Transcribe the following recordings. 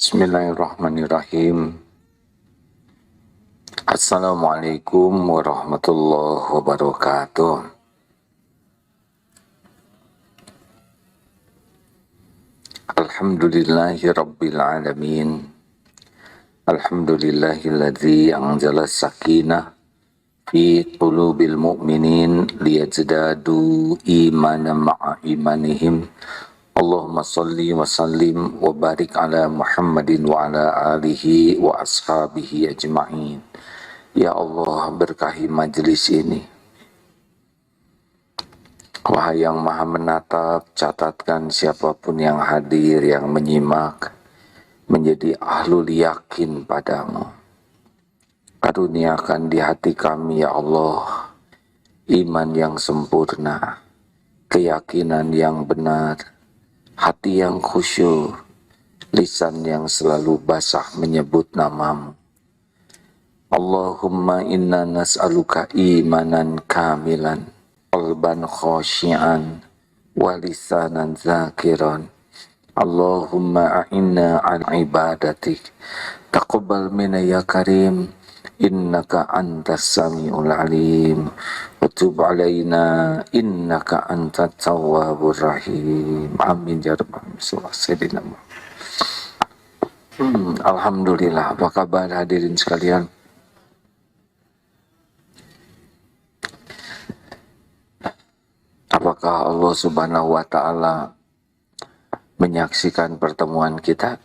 Bismillahirrahmanirrahim. Assalamualaikum warahmatullahi wabarakatuh. Alhamdulillahi rabbil alamin. Alhamdulillahilladzi anzala sakinah fi qulubil mu'minin liyazdadu imanan ma'a imanihim. Allahumma salli wa sallim wa barik ala Muhammadin wa ala alihi wa ashabihi ajma'in. Ya Allah, berkahi majlis ini. Wahai yang maha menatap, catatkan siapapun yang hadir, yang menyimak, menjadi ahlul yakin padamu. Karuniakan di hati kami ya Allah, iman yang sempurna, keyakinan yang benar, hati yang khusyuk, lisan yang selalu basah menyebut namamu. Allahumma inna nas'aluka imanan kamilan, qalban khasyian, wa lisanan zakiran. Allahumma a'inna ala ibadatik, taqabbal minna ya karim, innaka antas sami'ul alim, wa tub alaina innaka antat tawwabur rahim. Amin ya rabbal alamin. Alhamdulillah. Apa kabar hadirin sekalian? Apakah Allah Subhanahu wa taala menyaksikan pertemuan kita?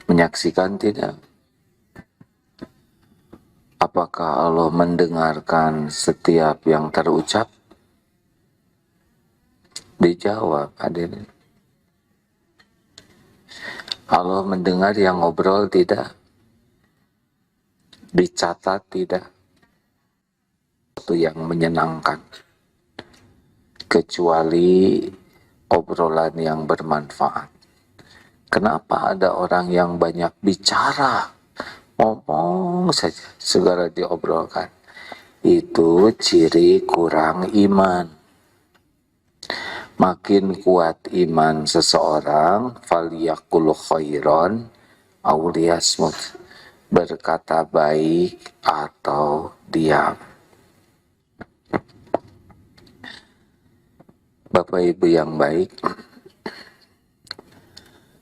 Menyaksikan tidak? Apakah Allah mendengarkan setiap yang terucap? Dijawab, hadirin. Allah mendengar yang ngobrol tidak? Dicatat tidak? Itu yang menyenangkan. Kecuali obrolan yang bermanfaat. Kenapa ada orang yang banyak bicara? Ngomong saja, segala diobrolkan. Itu ciri kurang iman. Makin kuat iman seseorang, falyaqul khairan aw liyasmut, berkata baik atau diam. Bapak Ibu yang baik,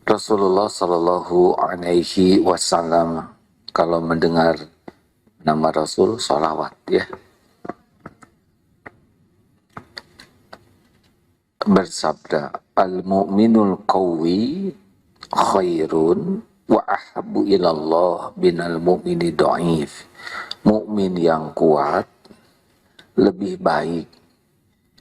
Rasulullah Shallallahu Alaihi Wasallam kalau mendengar nama Rasul, sholawat ya. Bersabda, al-mu'minul qawi khairun wa ahabbu ilallah binal mu'mini dhaif. Mukmin yang kuat lebih baik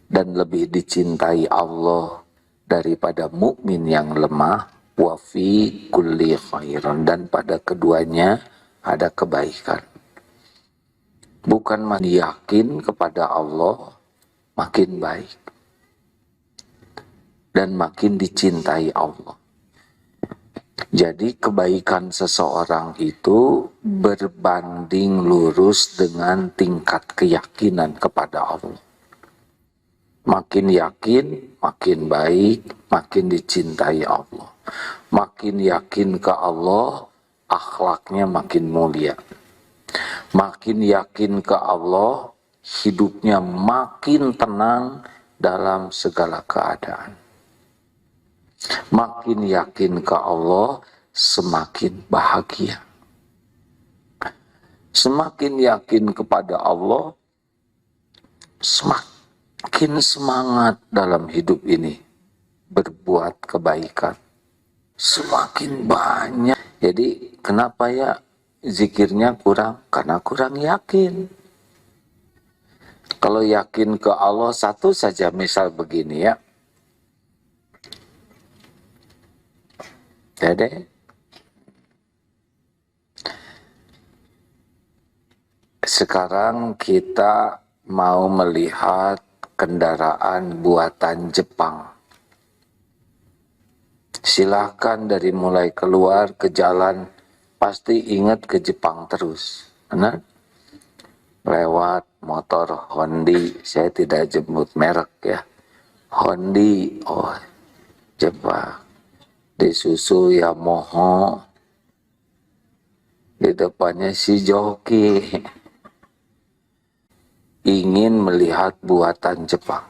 dan lebih dicintai Allah daripada mukmin yang lemah. Wa fi kulli khairan, dan pada keduanya ada kebaikan. Bukan yakin kepada Allah makin baik dan makin dicintai Allah. Jadi kebaikan seseorang itu berbanding lurus dengan tingkat keyakinan kepada Allah. Makin yakin, makin baik, makin dicintai Allah. Makin yakin ke Allah, akhlaknya makin mulia. Makin yakin ke Allah, hidupnya makin tenang dalam segala keadaan. Makin yakin ke Allah, semakin bahagia. Semakin yakin kepada Allah, semakin semangat dalam hidup ini berbuat kebaikan. Semakin banyak. Jadi kenapa ya zikirnya kurang? Karena kurang yakin. Kalau yakin ke Allah satu saja, misal begini ya. Dede, sekarang kita mau melihat kendaraan buatan Jepang. Silahkan dari mulai keluar ke jalan, pasti ingat ke Jepang terus. Benar? Lewat motor Hondi, saya tidak jemput merek ya. Hondi, oh Jepang. Di susu ya moho, di depannya si joki ingin melihat buatan Jepang.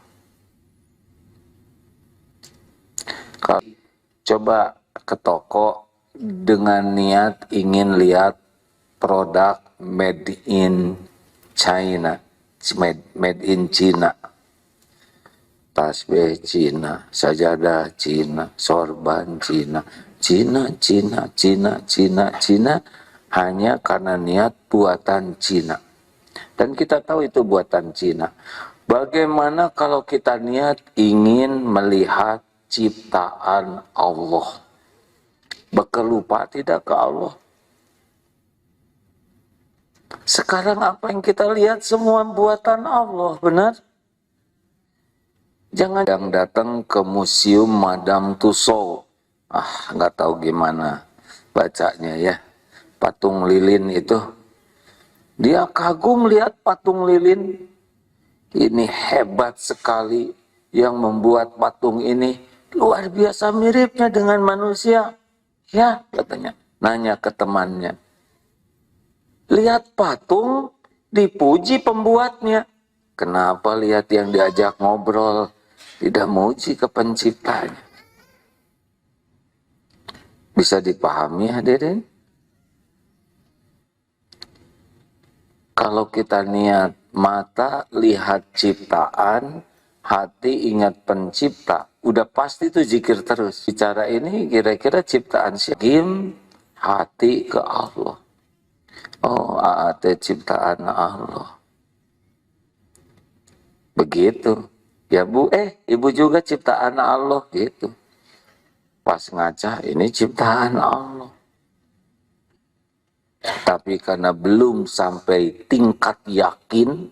Kalau coba ke toko dengan niat ingin lihat produk made in China, made in China, tasbih Cina, sajadah Cina, sorban Cina, Cina, hanya karena niat buatan Cina. Dan kita tahu itu buatan Cina. Bagaimana kalau kita niat ingin melihat ciptaan Allah? Berkelupa tidak ke Allah? Sekarang apa yang kita lihat semua buatan Allah, benar? Jangan yang datang ke museum Madame Tussauds. Nggak tahu gimana bacanya ya. Patung lilin itu. Dia kagum lihat patung lilin. Ini hebat sekali yang membuat patung ini. Luar biasa miripnya dengan manusia. Ya, katanya. Nanya ke temannya. Lihat patung, dipuji pembuatnya. Kenapa lihat yang diajak ngobrol? Tidak muji ke penciptanya. Bisa dipahami hadirin? Kalau kita niat mata lihat ciptaan, hati ingat pencipta, udah pasti itu zikir terus. Bicara ini kira-kira ciptaan siapa? Hati ke Allah. Oh, AAT ciptaan Allah. Begitu. Ya Bu, Ibu juga ciptaan Allah gitu. Pas ngaca, ini ciptaan Allah. Tapi karena belum sampai tingkat yakin,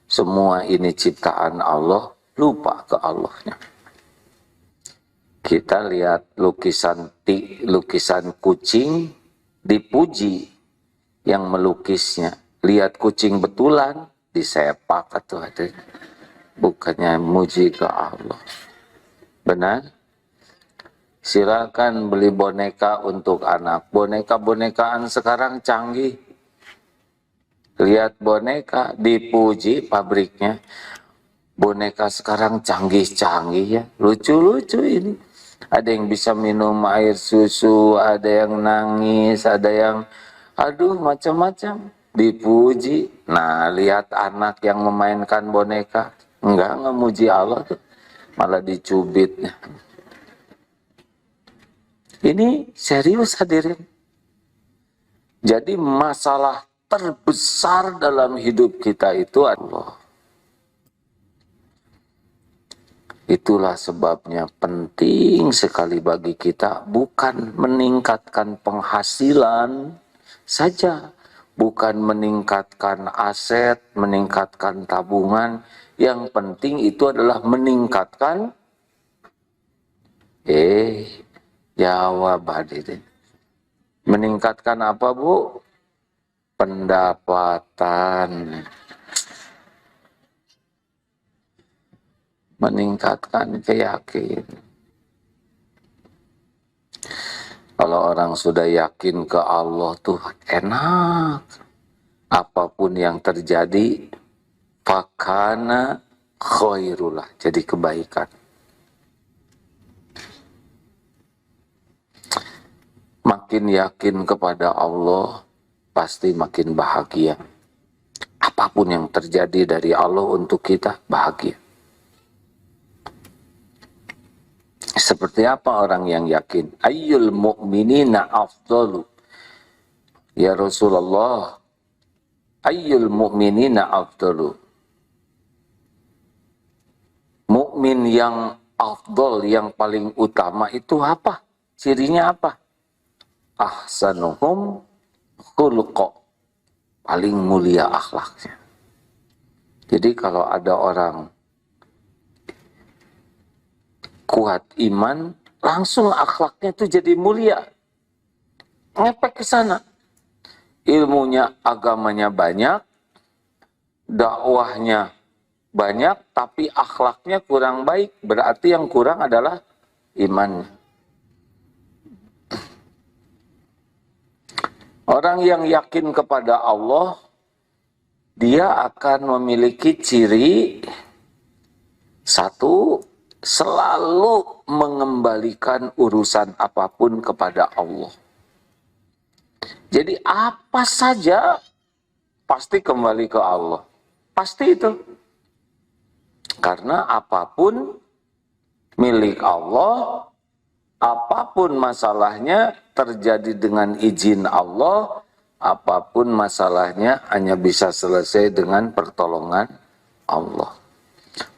semua ini ciptaan Allah, lupa ke Allahnya. Kita lihat lukisan kucing, dipuji yang melukisnya. Lihat kucing betulan, disepak atau ada. Bukannya muji ke Allah. Benar? Silakan beli boneka untuk anak. Boneka-bonekaan sekarang canggih. Lihat boneka, dipuji pabriknya. Boneka sekarang canggih-canggih ya. Lucu-lucu ini. Ada yang bisa minum air susu, ada yang nangis, ada yang aduh macam-macam. Dipuji. Nah, lihat anak yang memainkan boneka. Enggak memuji Allah tuh, malah dicubitnya. Ini serius hadirin. Jadi masalah terbesar dalam hidup kita itu Allah. Itulah sebabnya penting sekali bagi kita bukan meningkatkan penghasilan saja, bukan meningkatkan aset, meningkatkan tabungan. Yang penting itu adalah meningkatkan jawab hadirin. Meningkatkan apa Bu? Pendapatan. Meningkatkan keyakinan. Kalau orang sudah yakin ke Allah tuh enak. Apapun yang terjadi, fakana khairulah, jadi kebaikan. Makin yakin kepada Allah, pasti makin bahagia. Apapun yang terjadi dari Allah untuk kita, bahagia. Seperti apa orang yang yakin? Ayyul mu'minina afdalu. Ya Rasulullah, ayyul mu'minina afdalu. Mukmin yang afdal, yang paling utama itu apa? Cirinya apa? Ahsanuhum khuluqa. Paling mulia akhlaknya. Jadi kalau ada orang kuat iman, langsung akhlaknya itu jadi mulia. Ngepek ke sana. Ilmunya, agamanya banyak, dakwahnya banyak, tapi akhlaknya kurang baik. Berarti yang kurang adalah imannya. Orang yang yakin kepada Allah, dia akan memiliki ciri satu, selalu mengembalikan urusan apapun kepada Allah. Jadi apa saja pasti kembali ke Allah. Pasti itu. Karena apapun milik Allah, apapun masalahnya terjadi dengan izin Allah, apapun masalahnya hanya bisa selesai dengan pertolongan Allah.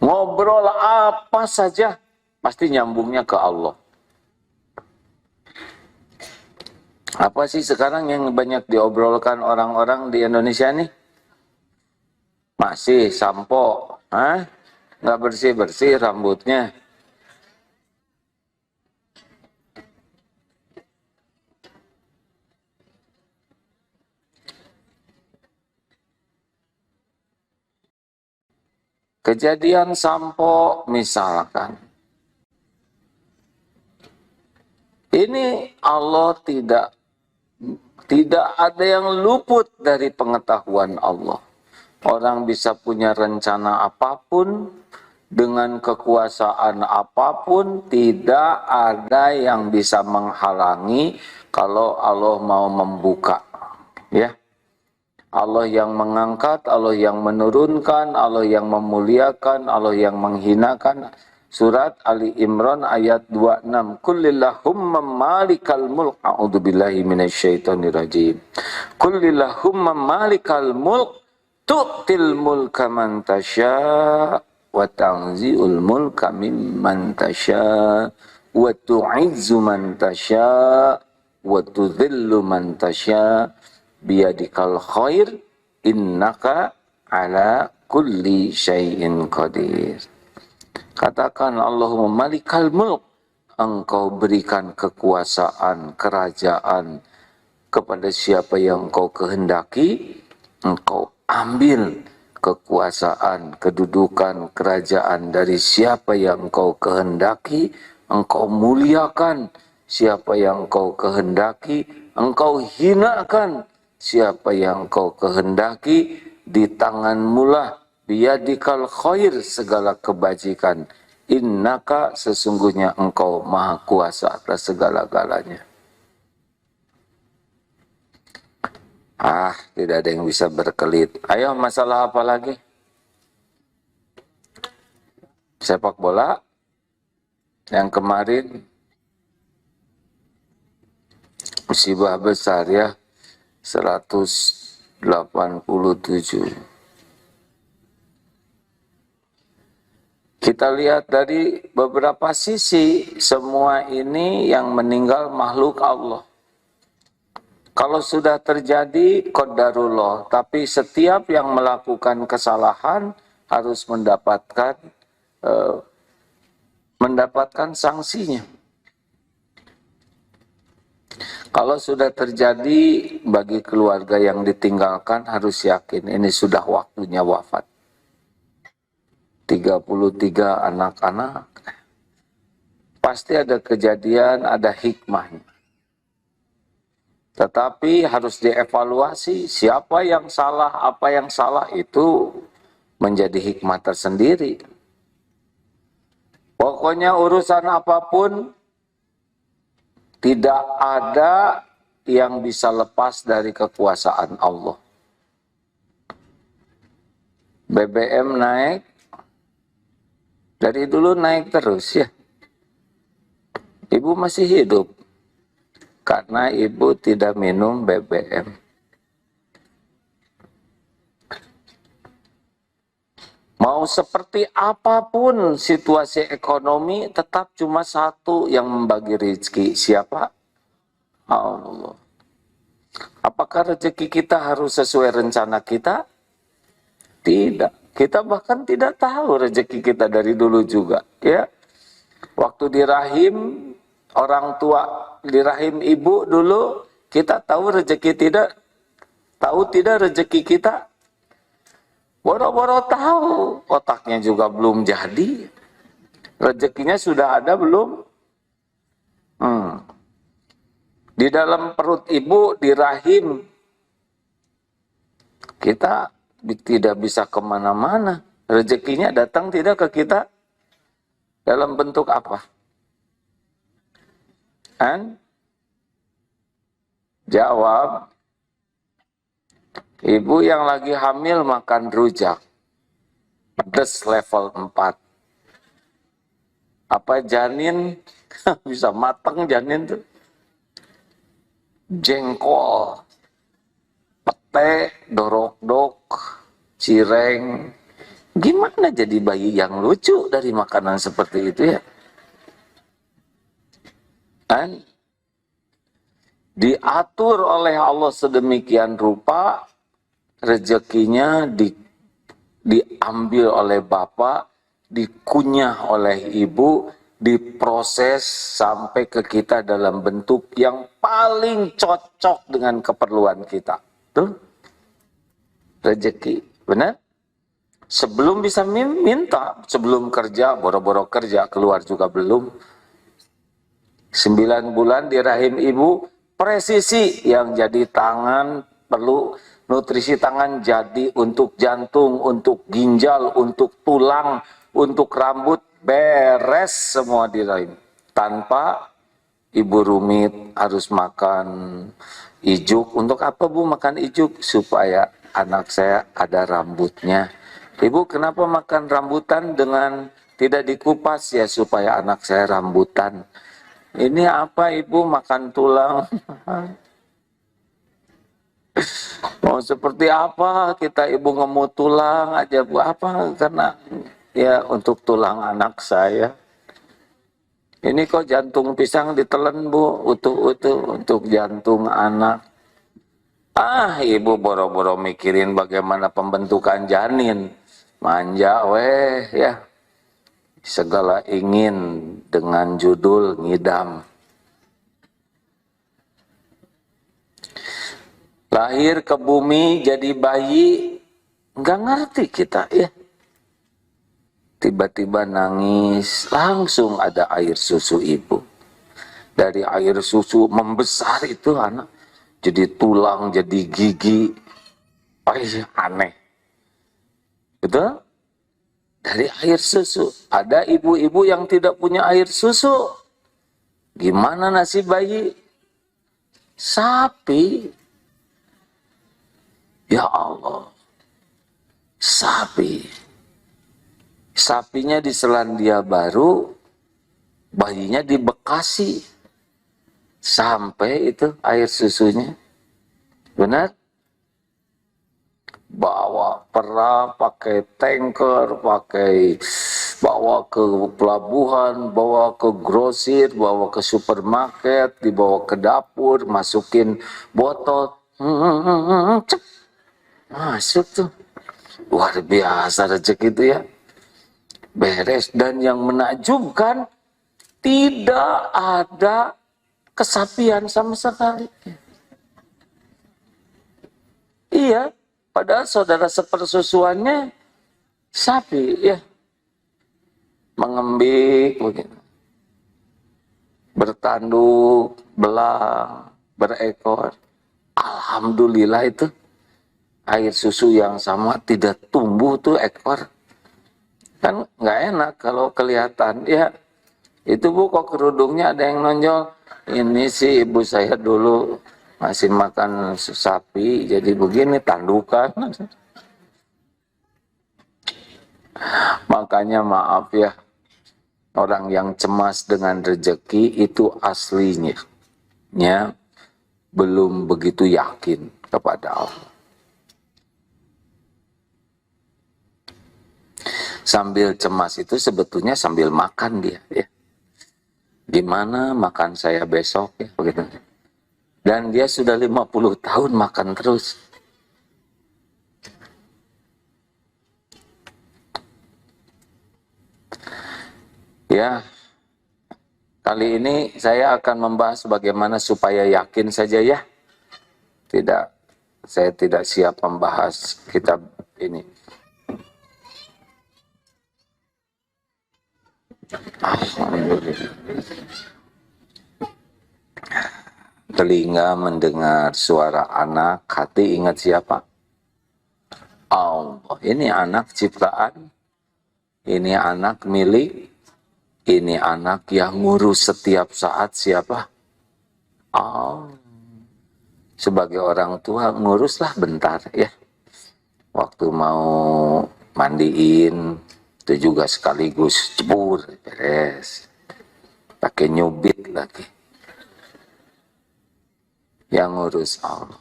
Ngobrol apa saja pasti nyambungnya ke Allah. Apa sih sekarang yang banyak diobrolkan orang-orang di Indonesia nih? Masih sampo, nggak bersih-bersih rambutnya. Kejadian sampo misalkan. Ini Allah tidak ada yang luput dari pengetahuan Allah. Orang bisa punya rencana apapun, dengan kekuasaan apapun, tidak ada yang bisa menghalangi kalau Allah mau membuka. Ya. Allah yang mengangkat, Allah yang menurunkan, Allah yang memuliakan, Allah yang menghinakan. Surat Ali Imran ayat 26. Kullillahumma malikal mulk. A'udzubillahi minasyaitonirrajim. Kullillahumma malikal mulk. Tu'til mulka man tasya' wa tanzi'ul mulka mimman tasya' wa tu'izzu man tasya' wa tudhillu man tasya' biyadikal khair innaka ala kulli syai'in qadir. Katakan Allahumma malikal mulk, engkau berikan kekuasaan, kerajaan kepada siapa yang engkau kehendaki, engkau ambil kekuasaan, kedudukan, kerajaan dari siapa yang engkau kehendaki, engkau muliakan siapa yang engkau kehendaki, engkau hinakan siapa yang engkau kehendaki. Di tanganmu lah biyadikal khair, segala kebajikan. Innaka, sesungguhnya engkau maha kuasa atas segala-galanya. Tidak ada yang bisa berkelit. Ayo, masalah apa lagi? Sepak bola yang kemarin musibah besar ya, 187. Kita lihat dari beberapa sisi, semua ini yang meninggal makhluk Allah. Kalau sudah terjadi qadarullah, tapi setiap yang melakukan kesalahan harus mendapatkan sanksinya. Kalau sudah terjadi bagi keluarga yang ditinggalkan, harus yakin ini sudah waktunya wafat. 33 anak-anak, pasti ada kejadian, ada hikmahnya. Tetapi harus dievaluasi siapa yang salah, apa yang salah, itu menjadi hikmah tersendiri. Pokoknya urusan apapun tidak ada yang bisa lepas dari kekuasaan Allah. BBM naik, dari dulu naik terus ya. Ibu masih hidup karena ibu tidak minum BBM. Mau seperti apapun situasi ekonomi, tetap cuma satu yang membagi rezeki. Siapa? Allah. Apakah rezeki kita harus sesuai rencana kita? Tidak. Kita bahkan tidak tahu rezeki kita dari dulu juga. Ya, waktu di rahim orang tua, di rahim ibu dulu, kita tahu rezeki tidak? Tahu tidak rezeki kita? Boro-boro tahu, otaknya juga belum jadi. Rezekinya sudah ada belum? Di Di dalam perut ibu, di rahim, kita tidak bisa kemana-mana. Rezekinya datang tidak ke kita dalam bentuk apa? Kan? Jawab, ibu yang lagi hamil makan rujak, pedas level 4. Apa janin bisa matang janin tuh? Jengkol, pete, dorok-dok, cireng. Gimana jadi bayi yang lucu dari makanan seperti itu ya? Kan? Diatur oleh Allah sedemikian rupa, rezekinya diambil oleh bapak, dikunyah oleh ibu, diproses sampai ke kita dalam bentuk yang paling cocok dengan keperluan kita. Tuh, rezeki, benar? Sebelum bisa minta, sebelum kerja, boro-boro kerja, keluar juga belum. 9 bulan di rahim ibu, presisi yang jadi tangan, perlu nutrisi tangan jadi untuk jantung, untuk ginjal, untuk tulang, untuk rambut, beres semua di rahim. Tanpa ibu rumit harus makan ijuk. Untuk apa bu makan ijuk? Supaya anak saya ada rambutnya. Ibu kenapa makan rambutan dengan tidak dikupas? Ya supaya anak saya rambutan. Ini apa ibu makan tulang? Mau seperti apa kita ibu ngemut tulang aja bu? Apa? Karena ya untuk tulang anak saya. Ini kok jantung pisang ditelan bu, utuh-utuh untuk jantung anak. Ah ibu boro-boro mikirin bagaimana pembentukan janin. Manja weh ya. Segala ingin dengan judul ngidam. Lahir ke bumi jadi bayi, nggak ngerti kita ya. Tiba-tiba nangis, langsung ada air susu ibu. Dari air susu membesar itu anak, jadi tulang, jadi gigi. Aneh. Betul? Dari air susu. Ada ibu-ibu yang tidak punya air susu. Gimana nasib bayi? Sapi. Ya Allah. Sapi. Sapinya di Selandia Baru, bayinya di Bekasi. Sampai itu air susunya. Benar? Bawa perahu, pakai tanker, bawa ke pelabuhan, bawa ke grosir, bawa ke supermarket, dibawa ke dapur, masukin botol, cep, masuk tuh. Luar biasa rezeki itu ya. Beres. Dan yang menakjubkan, tidak ada kesapian sama sekali. Iya. Padahal saudara sepersusuannya sapi, ya. Mengembik, begitu. Bertanduk, belang, berekor. Alhamdulillah itu air susu yang sama tidak tumbuh tuh ekor. Kan nggak enak kalau kelihatan, ya. Itu bu kok kerudungnya ada yang nonjol. Ini sih ibu saya dulu masih makan sapi, jadi begini tandukan. Makanya maaf ya, orang yang cemas dengan rezeki itu aslinya belum begitu yakin kepada Allah. Sambil cemas itu sebetulnya sambil makan dia ya. Gimana makan saya besok ya begitu. Dan dia sudah 50 tahun makan terus. Ya, kali ini saya akan membahas bagaimana supaya yakin saja ya. Saya tidak siap membahas kitab ini. Alhamdulillah. Telinga mendengar suara anak, hati ingat siapa? Allah. Ini anak ciptaan, ini anak milik, ini anak yang ngurus setiap saat siapa? Allah. Sebagai orang tua nguruslah bentar ya. Waktu mau mandiin, itu juga sekaligus jebur, beres. Pakai nyubit lagi. Yang ngurus Allah.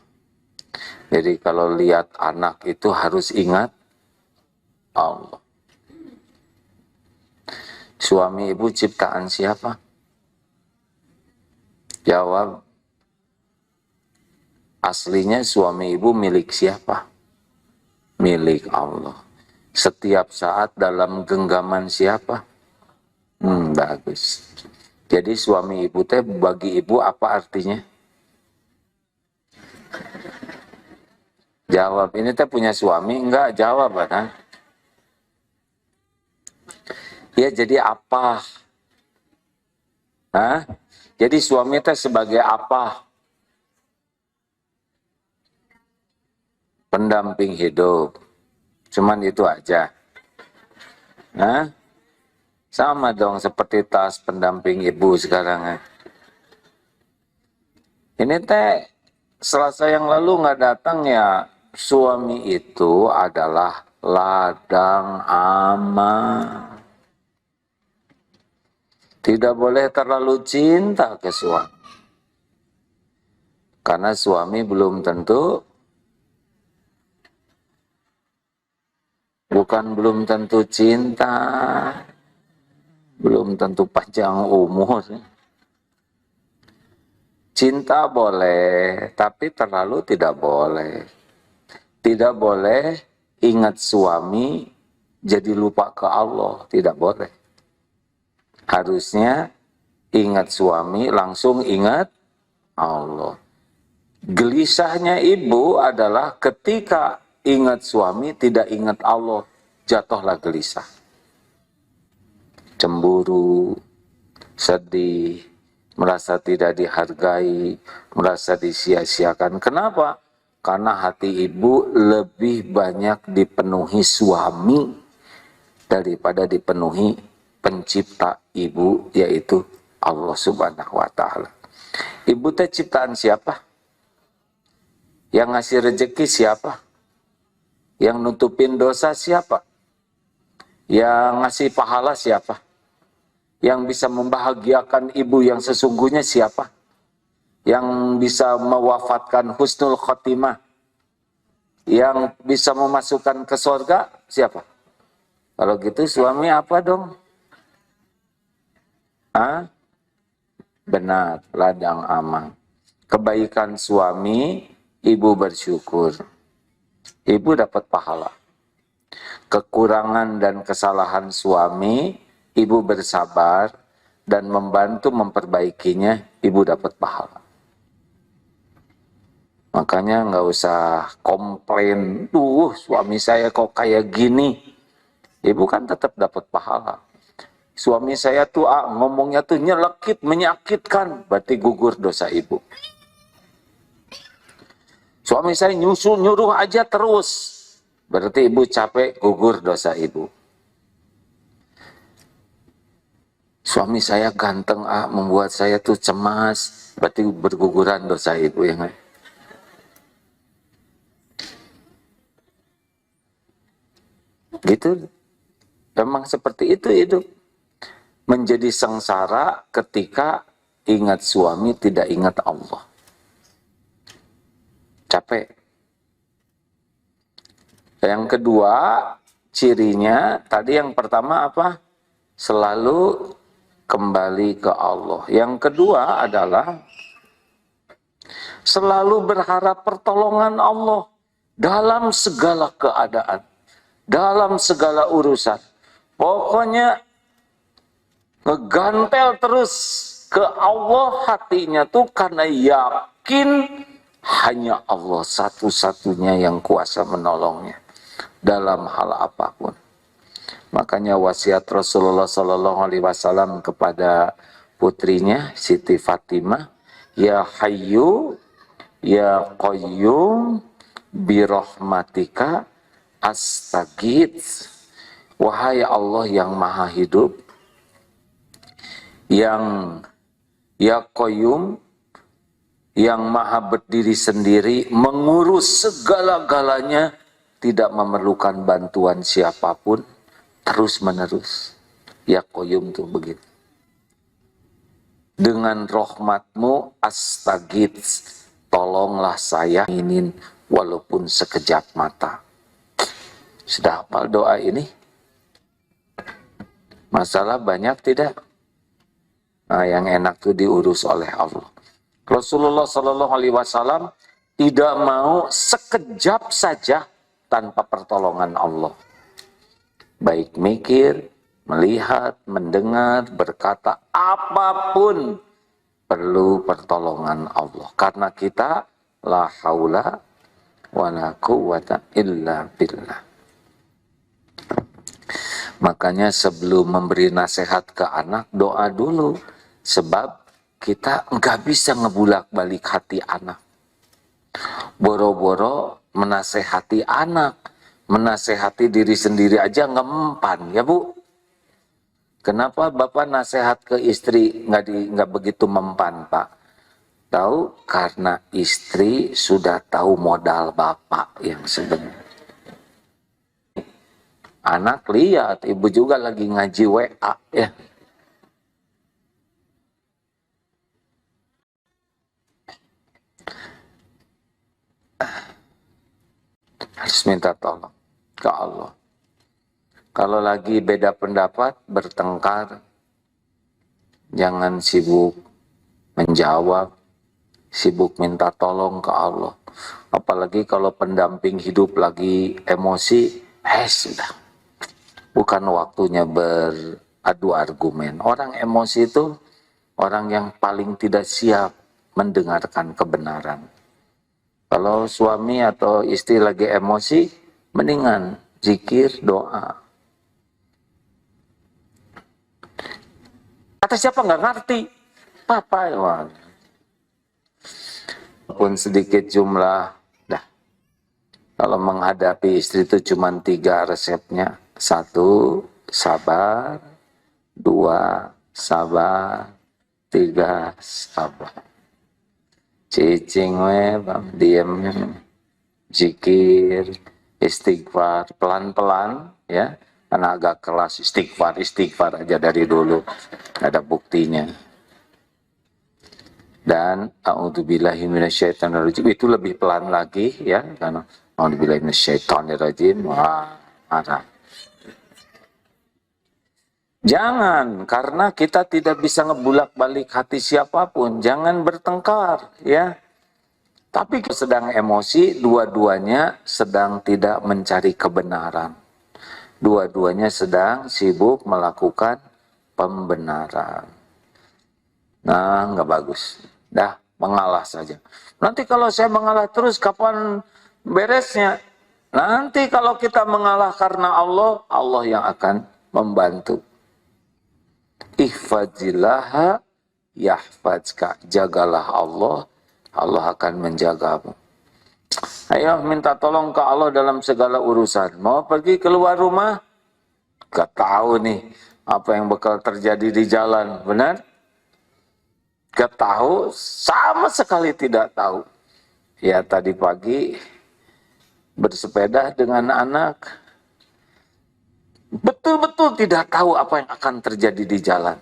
Jadi kalau lihat anak itu harus ingat Allah. Suami ibu ciptaan siapa? Jawab. Aslinya suami ibu milik siapa? Milik Allah. Setiap saat dalam genggaman siapa? Bagus. Jadi suami ibu teh bagi ibu apa artinya? Jawab. Ini teh punya suami? Enggak, jawab kan? Ya jadi apa? Hah? Jadi suami teh sebagai apa? Pendamping hidup. Cuman itu aja. Hah? Sama dong seperti tas pendamping ibu sekarang. Ini teh Selasa yang lalu nggak datang ya. Suami itu adalah ladang aman. Tidak boleh terlalu cinta ke suami. Karena suami belum tentu, belum tentu cinta, belum tentu panjang umur. Cinta boleh, tapi terlalu tidak boleh. Tidak boleh ingat suami jadi lupa ke Allah, tidak boleh. Harusnya ingat suami langsung ingat Allah. Gelisahnya ibu adalah ketika ingat suami tidak ingat Allah, jatuhlah gelisah. Cemburu, sedih, merasa tidak dihargai, merasa disia-siakan. Kenapa? Karena hati ibu lebih banyak dipenuhi suami daripada dipenuhi pencipta ibu, yaitu Allah Subhanahu wa Ta'ala. Ibu teh ciptaan siapa? Yang ngasih rezeki siapa? Yang nutupin dosa siapa? Yang ngasih pahala siapa? Yang bisa membahagiakan ibu yang sesungguhnya siapa? Yang bisa mewafatkan husnul khotimah? Yang bisa memasukkan ke surga siapa? Kalau gitu suami apa dong? Hah? Benar, ladang aman. Kebaikan suami, ibu bersyukur. Ibu dapat pahala. Kekurangan dan kesalahan suami, ibu bersabar dan membantu memperbaikinya, ibu dapat pahala. Makanya nggak usah komplain, suami saya kok kayak gini. Ibu kan tetap dapat pahala. Suami saya tuh ngomongnya tuh nyelekit, menyakitkan, berarti gugur dosa ibu. Suami saya nyuruh aja terus, berarti ibu capek, gugur dosa ibu. Suami saya ganteng, membuat saya tuh cemas, berarti berguguran dosa ibu yang lain. Gitu, memang seperti itu hidup. Menjadi sengsara ketika ingat suami tidak ingat Allah. Capek. Yang kedua, cirinya, tadi yang pertama apa? Selalu kembali ke Allah. Yang kedua adalah selalu berharap pertolongan Allah dalam segala keadaan, dalam segala urusan. Pokoknya ngegantel terus ke Allah hatinya tuh karena yakin hanya Allah satu-satunya yang kuasa menolongnya dalam hal apapun. Makanya wasiat Rasulullah SAW kepada putrinya Siti Fatimah, Ya Hayyu Ya Qayyum birahmatika astaghits. Wahai Allah yang maha hidup, yang Ya Qayyum, yang maha berdiri sendiri, mengurus segala-galanya, tidak memerlukan bantuan siapapun, terus menerus. Ya Qayyum tuh begitu. Dengan rahmatmu astaghits, tolonglah saya ingin walaupun sekejap mata. Sudah hafal doa ini? Masalah banyak tidak? Nah, yang enak tuh diurus oleh Allah. Rasulullah Shallallahu Alaihi Wasallam tidak mau sekejap saja tanpa pertolongan Allah. Baik mikir, melihat, mendengar, berkata, apapun perlu pertolongan Allah. Karena kita la haula wa la quwwata illa billah. Makanya sebelum memberi nasihat ke anak, doa dulu. Sebab kita nggak bisa ngebulak-balik hati anak. Boro-boro menasehati anak, menasehati diri sendiri aja ngempan, ya Bu. Kenapa Bapak nasihat ke istri nggak begitu mempan, Pak? Tahu? Karena istri sudah tahu modal Bapak yang sebenarnya. Anak lihat, ibu juga lagi ngaji WA, ya. Harus minta tolong ke Allah. Kalau lagi beda pendapat, bertengkar, jangan sibuk menjawab, sibuk minta tolong ke Allah. Apalagi kalau pendamping hidup lagi emosi, sudah. Bukan waktunya beradu argumen. Orang emosi itu orang yang paling tidak siap mendengarkan kebenaran. Kalau suami atau istri lagi emosi, mendingan zikir, doa. Kata siapa nggak ngerti? Papa ya. Walaupun sedikit jumlah, dah. Kalau menghadapi istri itu cuma 3 resepnya. 1, sabar. 2, sabar. 3, sabar. Cicing bang, diem, zikir, istighfar, pelan-pelan, ya. Karena agak keras, istighfar aja dari dulu, ada buktinya. Dan a'udzubillahi minasyaitonirrajim itu lebih pelan lagi, ya, karena a'udzubillahi minasyaitonirrajim, marah. Jangan, karena kita tidak bisa ngebulak-balik hati siapapun. Jangan bertengkar, ya. Tapi sedang emosi, dua-duanya sedang tidak mencari kebenaran. Dua-duanya sedang sibuk melakukan pembenaran. Nah, nggak bagus. Dah, mengalah saja. Nanti kalau saya mengalah terus, kapan beresnya? Nanti kalau kita mengalah karena Allah, Allah yang akan membantu. Ihfazillaha yahfazka. Jagalah Allah, Allah akan menjagamu. Ayo minta tolong ke Allah dalam segala urusan. Mau pergi keluar rumah? Gak tahu nih apa yang bakal terjadi di jalan, benar? Gak tahu, sama sekali tidak tahu. Ya tadi pagi bersepeda dengan anak, betul-betul tidak tahu apa yang akan terjadi di jalan.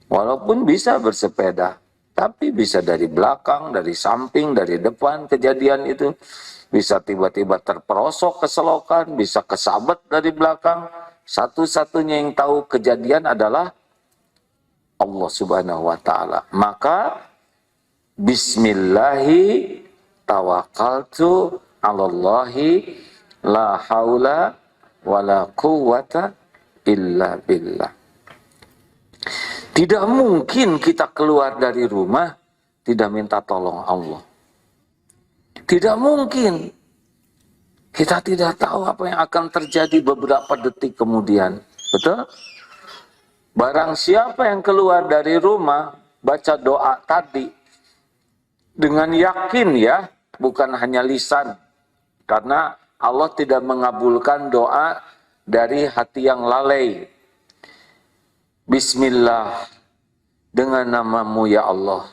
Walaupun bisa bersepeda, tapi bisa dari belakang, dari samping, dari depan kejadian itu. Bisa tiba-tiba terperosok ke selokan, bisa kesabet dari belakang. Satu-satunya yang tahu kejadian adalah Allah Subhanahu wa Ta'ala. Maka bismillahi tawakkaltu 'alallahi la haula wala quwwata illa billah. Tidak mungkin kita keluar dari rumah tidak minta tolong Allah. Tidak mungkin. Kita tidak tahu apa yang akan terjadi beberapa detik kemudian. Betul? Barang siapa yang keluar dari rumah, baca doa tadi, dengan yakin ya, bukan hanya lisan. Karena Allah tidak mengabulkan doa dari hati yang lalai. Bismillah, dengan namamu ya Allah.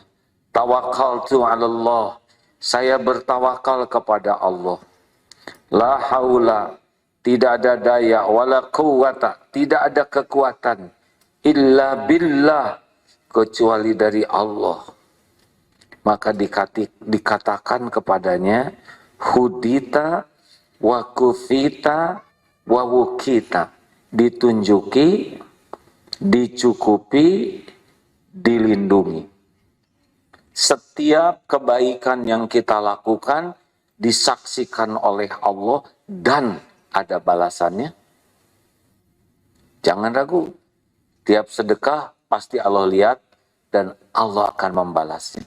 Tawakkaltu 'ala Allah. Saya bertawakal kepada Allah. La haula, tidak ada daya, wala quwwata, tidak ada kekuatan, illa billah, kecuali dari Allah. Maka dikatakan kepadanya, hudita wa kufita wa wukita, ditunjuki, dicukupi, dilindungi. Setiap kebaikan yang kita lakukan disaksikan oleh Allah dan ada balasannya. Jangan ragu, tiap sedekah pasti Allah lihat dan Allah akan membalasnya.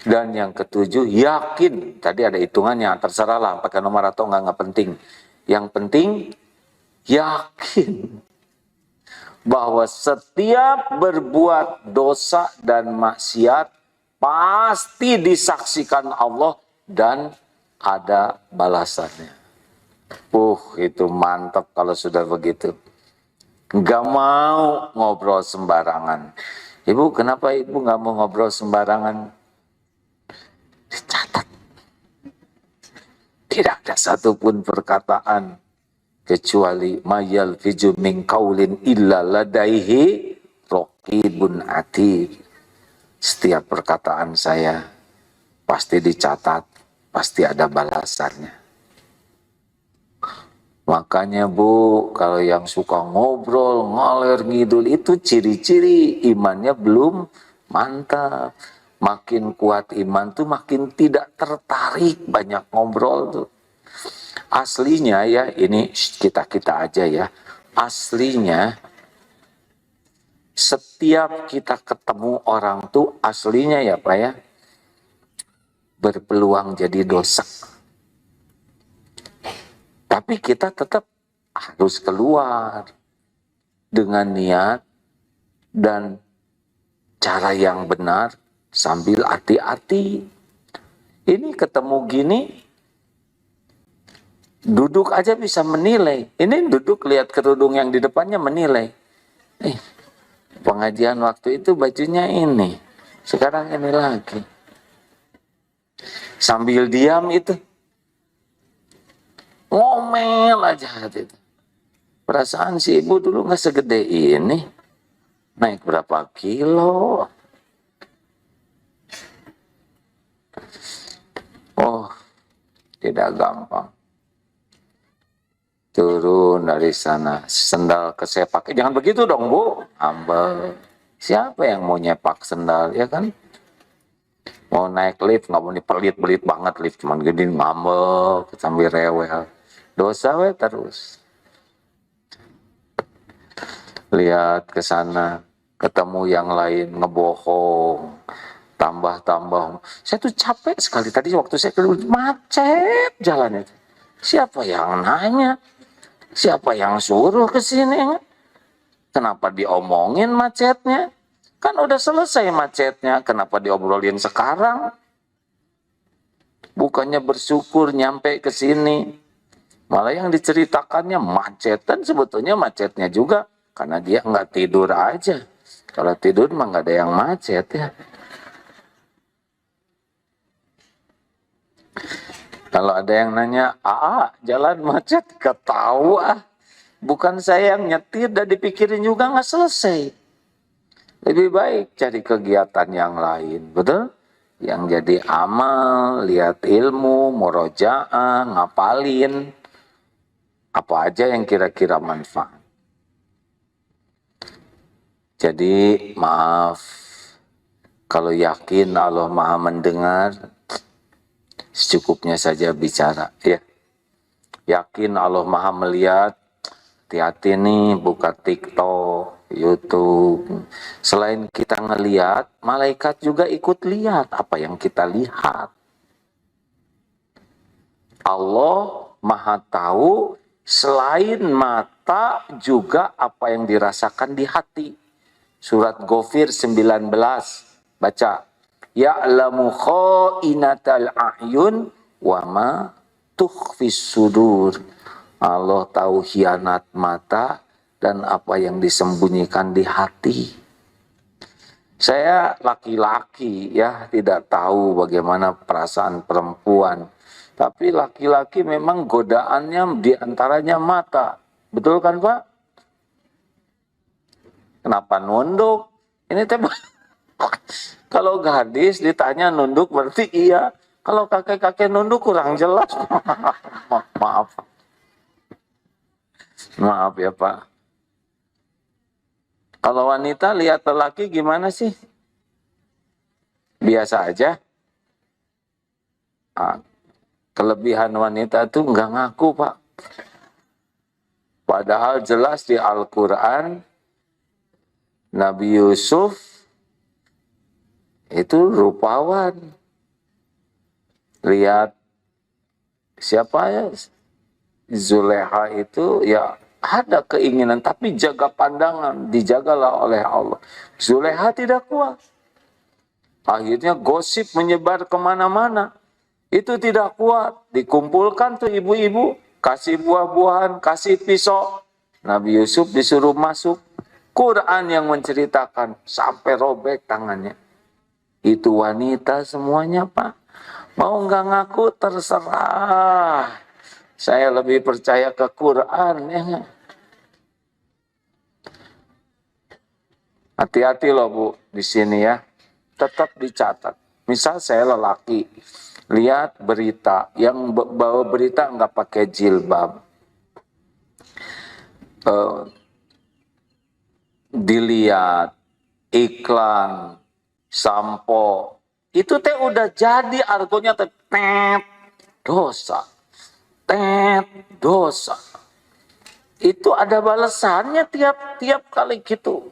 Dan yang ketujuh, yakin. Tadi ada hitungannya, terserah lah pakai nomor atau enggak penting. Yang penting yakin bahwa setiap berbuat dosa dan maksiat pasti disaksikan Allah dan ada balasannya. Itu mantap kalau sudah begitu. Nggak mau ngobrol sembarangan. Ibu, kenapa ibu nggak mau ngobrol sembarangan? Dicatat. Tidak ada satupun perkataan kecuali mayal fiju min qaulin illa ladaihi raqibun atid. Setiap perkataan saya pasti dicatat, pasti ada balasannya. Makanya Bu, kalau yang suka ngobrol, ngalir ngidul, itu ciri-ciri imannya belum mantap. Makin kuat iman tuh makin tidak tertarik banyak ngobrol tuh. Aslinya ya, ini kita aja ya, aslinya setiap kita ketemu orang tuh aslinya ya Pak ya, berpeluang jadi dosa. Tapi kita tetap harus keluar dengan niat dan cara yang benar sambil hati-hati. Ini ketemu gini, duduk aja bisa menilai. Ini duduk lihat kerudung yang di depannya menilai. Pengajian waktu itu bajunya ini, sekarang ini lagi. Sambil diam itu, ngomel aja hati itu. Perasaan si ibu dulu nggak segede ini, naik berapa kilo. Oh, tidak gampang. Turun dari sana, sendal kesepak. Jangan begitu dong Bu, ambel. Siapa yang mau nyepak sendal, ya kan? Mau naik lift, nggak mau dipelit-pelit banget lift, cuman gini ngambek sambil rewel. Dosa we terus. Lihat ke sana, ketemu yang lain ngebohong, tambah-tambah. Saya tuh capek sekali tadi waktu saya keluar, macet jalan itu. Siapa yang nanya? Siapa yang suruh ke sini? Kenapa diomongin macetnya? Kan udah selesai macetnya, kenapa diobrolin sekarang? Bukannya bersyukur nyampe ke sini. Malah yang diceritakannya macet, dan sebetulnya macetnya juga karena dia nggak tidur aja. Kalau tidur mah nggak ada yang macet ya. Kalau ada yang nanya, jalan macet, ketawa. Bukan saya yang nyetir dan dipikirin juga nggak selesai. Lebih baik cari kegiatan yang lain, betul? Yang jadi amal, lihat ilmu, murojaah, ngapalin. Apa aja yang kira-kira manfaat. Jadi maaf, kalau yakin Allah Maha mendengar, secukupnya saja bicara, ya. Yakin Allah Maha melihat, hati-hati nih buka TikTok, YouTube. Selain kita ngelihat, malaikat juga ikut lihat apa yang kita lihat. Allah Maha tahu, selain mata juga apa yang dirasakan di hati. Surat Ghafir 19, baca. Ya'lamu kha'inatal a'yun wa ma tukhfis sudur. Allah tahu khianat mata dan apa yang disembunyikan di hati. Saya laki-laki ya, tidak tahu bagaimana perasaan perempuan. Tapi laki-laki memang godaannya diantaranya mata. Betul kan Pak? Kenapa nunduk? Ini teh kalau gadis ditanya nunduk berarti iya. Kalau kakek-kakek nunduk kurang jelas. Maaf. Maaf ya Pak. Kalau wanita lihat lelaki gimana sih? Biasa aja. Kelebihan wanita itu nggak ngaku Pak. Padahal jelas di Al-Quran Nabi Yusuf itu rupawan. Lihat siapa ya? Zulekha itu ya ada keinginan tapi jaga pandangan, dijagalah oleh Allah. Zulekha tidak kuat. Akhirnya gosip menyebar kemana-mana. Itu tidak kuat. Dikumpulkan tuh ibu-ibu, kasih buah-buahan, kasih pisau. Nabi Yusuf disuruh masuk. Quran yang menceritakan sampai robek tangannya. Itu wanita semuanya Pak. Mau nggak ngaku terserah. Saya lebih percaya ke Quran ya. Hati-hati loh Bu di sini ya. Tetap dicatat. Misal saya lelaki, lihat berita, yang bawa berita nggak pakai jilbab. Dilihat iklan sampo itu teh udah jadi argonya teh dosa, dosa. Itu ada balasannya tiap kali gitu.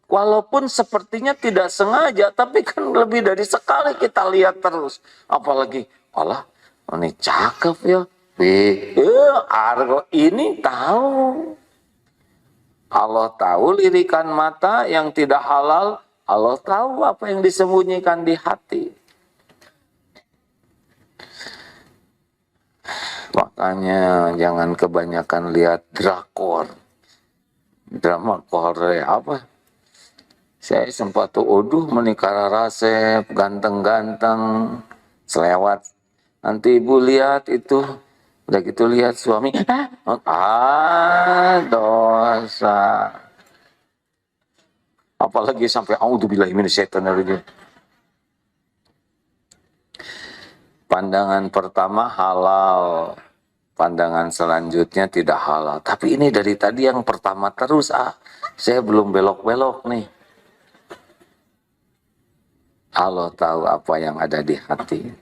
Walaupun sepertinya tidak sengaja, tapi kan lebih dari sekali kita lihat terus. Apalagi, Allah, ini cakep ya. Argo ini tahu. Allah tahu lirikan mata yang tidak halal. Allah tahu apa yang disembunyikan di hati. Makanya jangan kebanyakan lihat drakor. Drama Korea apa? Saya sempat tuh, menikah rasep, ganteng-ganteng, selewat. Nanti ibu lihat itu, udah gitu lihat suami, dosa. Apalagi sampai auzubillahi minasyaitonir rajim. Pandangan pertama halal, pandangan selanjutnya tidak halal. Tapi ini dari tadi yang pertama terus, saya belum belok-belok nih. Allah tahu apa yang ada di hati.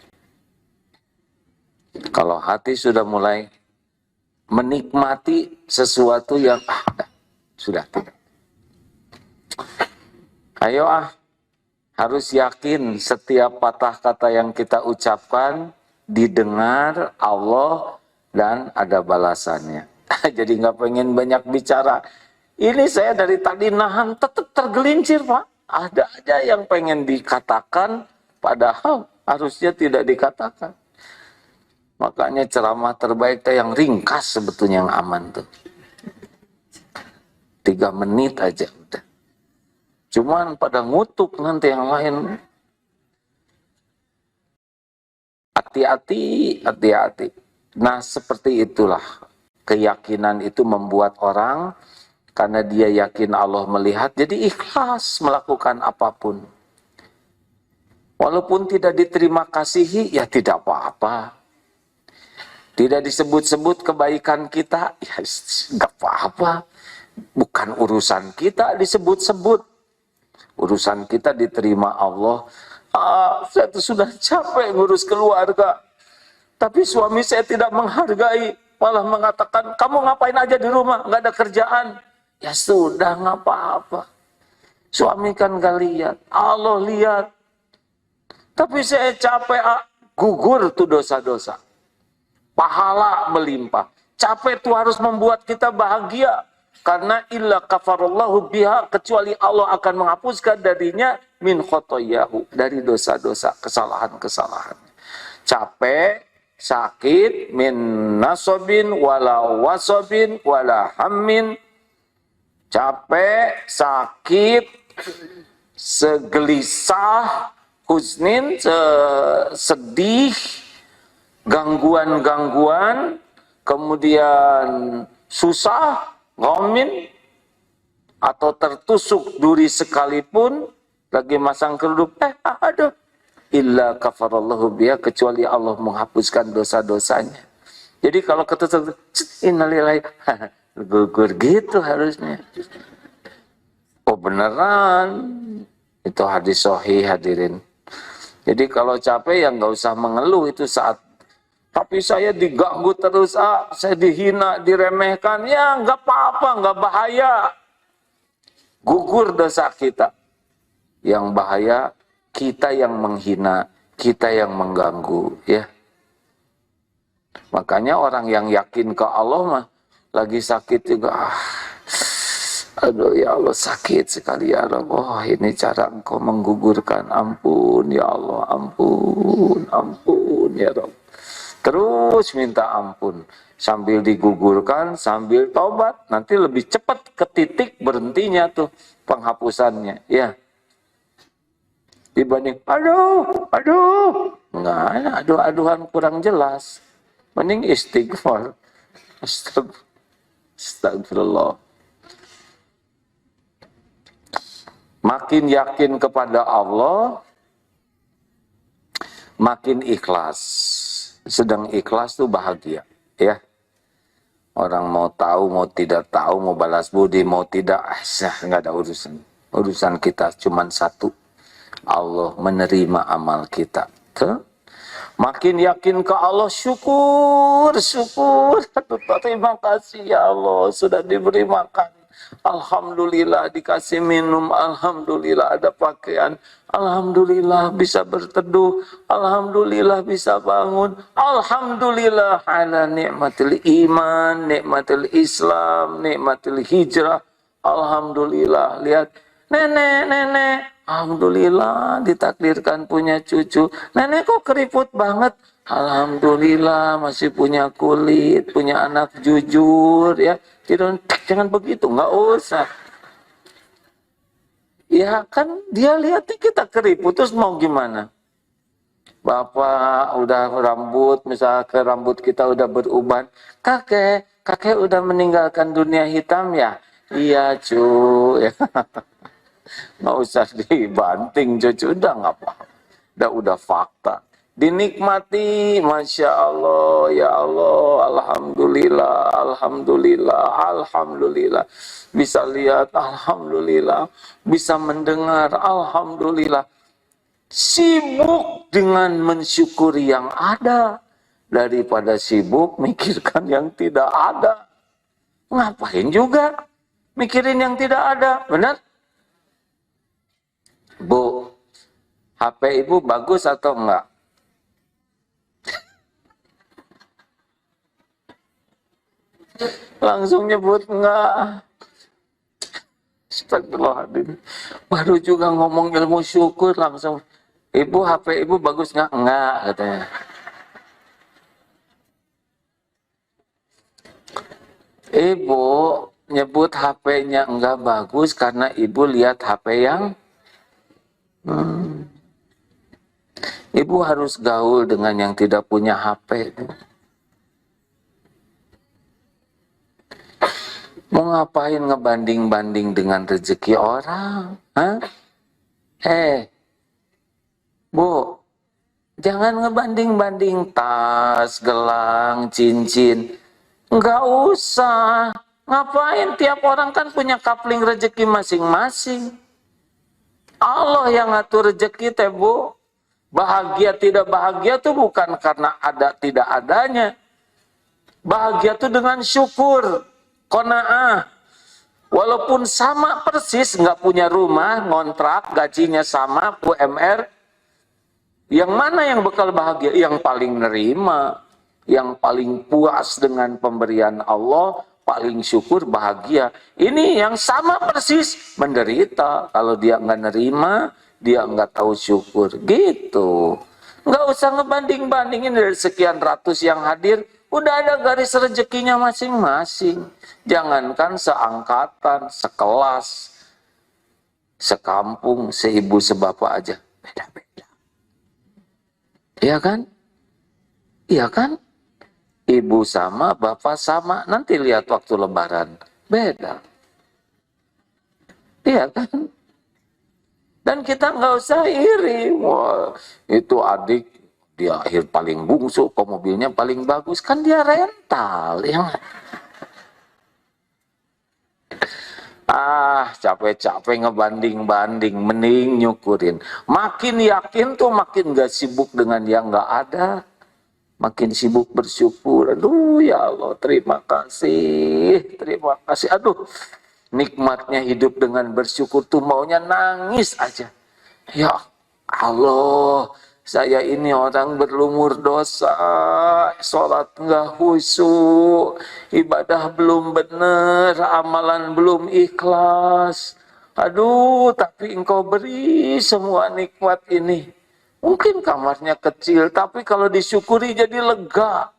Kalau hati sudah mulai menikmati sesuatu yang sudah tidak. Ayo harus yakin setiap patah kata yang kita ucapkan didengar Allah dan ada balasannya. Jadi nggak pengen banyak bicara. Ini saya dari tadi nahan tetap tergelincir Pak. Ada aja yang pengen dikatakan, padahal harusnya tidak dikatakan. Makanya ceramah terbaik itu yang ringkas sebetulnya, yang aman tuh. 3 menit aja udah. Cuman pada ngutuk nanti yang lain. Hati-hati, hati-hati. Nah seperti itulah. Keyakinan itu membuat orang, karena dia yakin Allah melihat, jadi ikhlas melakukan apapun. Walaupun tidak diterima kasihi, ya tidak apa-apa. Tidak disebut-sebut kebaikan kita, ya nggak apa-apa. Bukan urusan kita disebut-sebut. Urusan kita diterima Allah. Saya tuh sudah capek ngurus keluarga. Tapi suami saya tidak menghargai. Malah mengatakan, kamu ngapain aja di rumah, nggak ada kerjaan. Ya sudah, nggak apa-apa. Suami kan gak lihat, Allah lihat. Tapi saya capek, gugur tuh dosa-dosa. Pahala melimpah. Capek tuh harus membuat kita bahagia. karena illa kafarallahu biha, kecuali Allah akan menghapuskan darinya min khotoyahu, dari dosa-dosa, kesalahan-kesalahan. Capek, sakit, min nasobin wala wasobin wala hammin, capek, sakit, segelisah, husnin, sedih, gangguan-gangguan, kemudian susah, ngomin, atau tertusuk duri sekalipun, lagi masang kerup, aduh, illa kafarallahu biha, kecuali Allah menghapuskan dosa-dosanya. Jadi kalau ketusuk, innalillahi, gugur gitu harusnya. Oh beneran, itu hadis sahih hadirin. Jadi kalau capek ya nggak usah mengeluh itu saat. Tapi saya diganggu terus, saya dihina, diremehkan, ya nggak apa-apa, nggak bahaya. Gugur dosa kita. Yang bahaya kita yang menghina, kita yang mengganggu, ya. Makanya orang yang yakin ke Allah mah lagi sakit juga, aduh ya Allah sakit sekali ya Allah. Oh ini cara Engkau menggugurkan, ampun ya Allah, ampun, ampun ya Rabb. Terus minta ampun sambil digugurkan, sambil tobat, nanti lebih cepat ke titik berhentinya tuh penghapusannya, ya. Dibanding aduh, enggak, aduh-aduhan kurang jelas. Mending istighfar. Astagfirullah. Makin yakin kepada Allah, makin ikhlas. Sedang ikhlas tuh bahagia, ya. Orang mau tahu, mau tidak tahu, mau balas budi, mau tidak, nggak ada urusan. Urusan kita cuma satu. Allah menerima amal kita. Tuh. Makin yakin ke Allah, syukur. Terima kasih ya Allah, sudah diberi makan. Alhamdulillah dikasih minum, alhamdulillah ada pakaian, alhamdulillah bisa berteduh, alhamdulillah bisa bangun, alhamdulillah ala nikmatil iman, nikmatil Islam, nikmatil hijrah, alhamdulillah. Lihat nenek, alhamdulillah ditakdirkan punya cucu. Nenek kok keriput banget? Alhamdulillah masih punya kulit, punya anak jujur, ya. Jangan begitu, nggak usah. Ya kan dia lihatnya kita keriput, terus mau gimana? Bapak udah rambut, misalnya rambut kita udah beruban. Kakek udah meninggalkan dunia hitam ya? Iya cu, ya. Nggak usah dibanting cucu, udah nggak apa-apa. Udah fakta. Dinikmati, Masya Allah, ya Allah, Alhamdulillah, Alhamdulillah, Alhamdulillah. Bisa lihat, Alhamdulillah. Bisa mendengar, Alhamdulillah. Sibuk dengan mensyukuri yang ada, daripada sibuk mikirkan yang tidak ada. Ngapain juga mikirin yang tidak ada, benar? Bu, HP ibu bagus atau enggak? Langsung nyebut enggak. Astagfirullahaladzim. Baru juga ngomong ilmu syukur langsung. Ibu, HP ibu bagus enggak? Enggak, katanya. Ibu nyebut HP-nya enggak bagus karena ibu lihat HP yang Ibu harus gaul dengan yang tidak punya HP. Mau ngapain ngebanding-banding dengan rezeki orang? Hah? Bu, jangan ngebanding-banding tas, gelang, cincin. Nggak usah. Ngapain? Tiap orang kan punya kapling rezeki masing-masing. Allah yang ngatur rezeki teh, Bu. Bahagia tidak bahagia tuh bukan karena ada tidak adanya. Bahagia tuh dengan syukur, qanaah. Walaupun sama persis, nggak punya rumah, ngontrak, gajinya sama, UMR. Yang mana yang bakal bahagia? Yang paling nerima, yang paling puas dengan pemberian Allah, paling syukur, bahagia. Ini yang sama persis, menderita. Kalau dia nggak nerima, dia nggak tahu syukur. Gitu. Nggak usah ngebanding-bandingin dari sekian ratus yang hadir, udah ada garis rezekinya masing-masing. Jangankan seangkatan, sekelas, sekampung, seibu sebapak aja. Beda-beda. Iya kan? Iya kan? Ibu sama, bapak sama. Nanti lihat waktu lebaran. Beda. Iya kan? Dan kita nggak usah iri. Wah, itu adik, dia akhir paling bungsu, kok mobilnya paling bagus. Kan dia rental. Ya. Capek-capek ngebanding-banding. Mending nyukurin. Makin yakin tuh makin gak sibuk dengan yang nggak ada. Makin sibuk bersyukur. Aduh ya Allah, terima kasih. Terima kasih. Aduh, nikmatnya hidup dengan bersyukur tuh maunya nangis aja. Ya Allah, saya ini orang berlumur dosa, sholat nggak khusyuk, ibadah belum benar, amalan belum ikhlas. Aduh, tapi engkau beri semua nikmat ini. Mungkin kamarnya kecil, tapi kalau disyukuri jadi lega.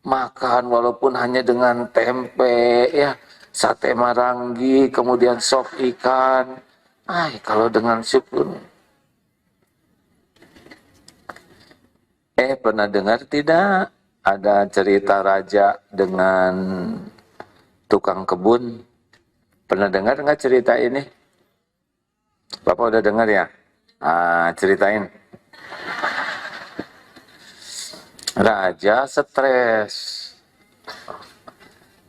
Makan walaupun hanya dengan tempe, ya, sate marangi, kemudian sop ikan. Kalau dengan syukur. Pernah dengar tidak? Ada cerita raja dengan tukang kebun. Pernah dengar nggak cerita ini? Bapak udah dengar ya? Ceritain. Raja stres.